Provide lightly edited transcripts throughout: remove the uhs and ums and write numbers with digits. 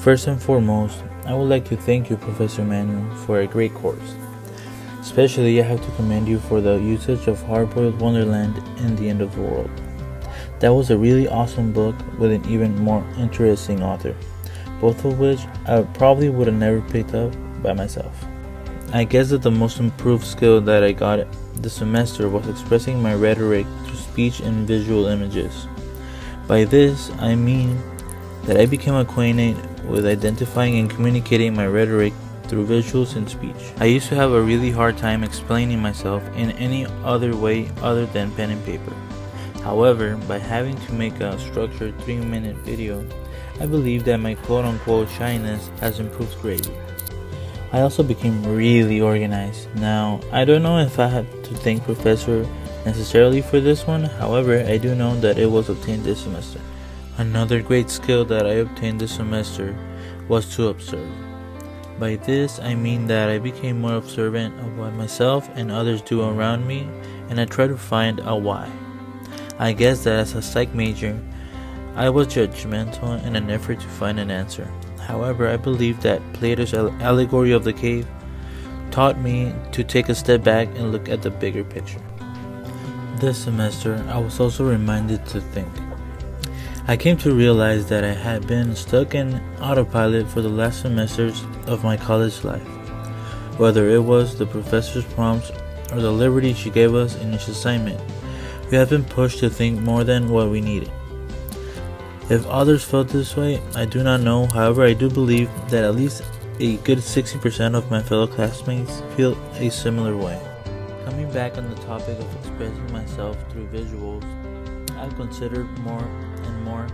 First and foremost, I would like to thank you, Professor Manuel, for a great course. Especially, I have to commend you for the usage of Hard-Boiled Wonderland in The End of the World. That was a really awesome book with an even more interesting author, both of which I probably would have never picked up by myself. I guess that the most improved skill that I got this semester was expressing my rhetoric through speech and visual images. By this, I mean that I became acquainted with identifying and communicating my rhetoric through visuals and speech. I used to have a really hard time explaining myself in any other way other than pen and paper. However, by having to make a structured 3-minute video, I believe that my quote-unquote shyness has improved greatly. I also became really organized. Now, I don't know if I have to thank Professor necessarily for this one, however, I do know that it was obtained this semester. Another great skill that I obtained this semester was to observe. By this, I mean that I became more observant of what myself and others do around me, and I try to find a why. I guess that as a psych major, I was judgmental in an effort to find an answer. However, I believe that Plato's allegory of the cave taught me to take a step back and look at the bigger picture. This semester, I was also reminded to think. I came to realize that I had been stuck in autopilot for the last semesters of my college life. Whether it was the professor's prompts or the liberty she gave us in each assignment, we have been pushed to think more than what we needed. If others felt this way, I do not know. However, I do believe that at least a good 60% of my fellow classmates feel a similar way. Coming back on the topic of expressing myself through visuals, I've considered more and more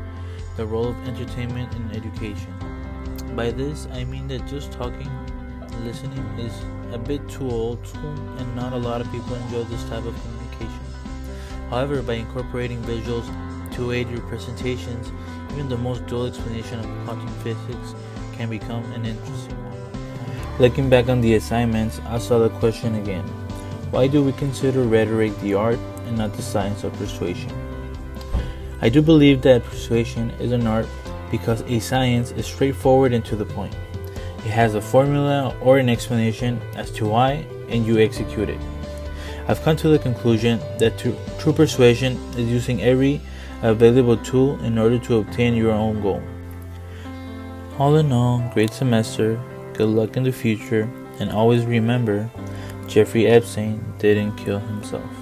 the role of entertainment in education. By this, I mean that just talking and listening is a bit too old school and not a lot of people enjoy this type of communication. However, by incorporating visuals to aid your presentations, even the most dull explanation of quantum physics can become an interesting one. Looking back on the assignments, I saw the question again. Why do we consider rhetoric the art and not the science of persuasion? I do believe that persuasion is an art because a science is straightforward and to the point. It has a formula or an explanation as to why, and you execute it. I've come to the conclusion that true persuasion is using every available tool in order to obtain your own goal. All in all, great semester, good luck in the future, and always remember, Jeffrey Epstein didn't kill himself.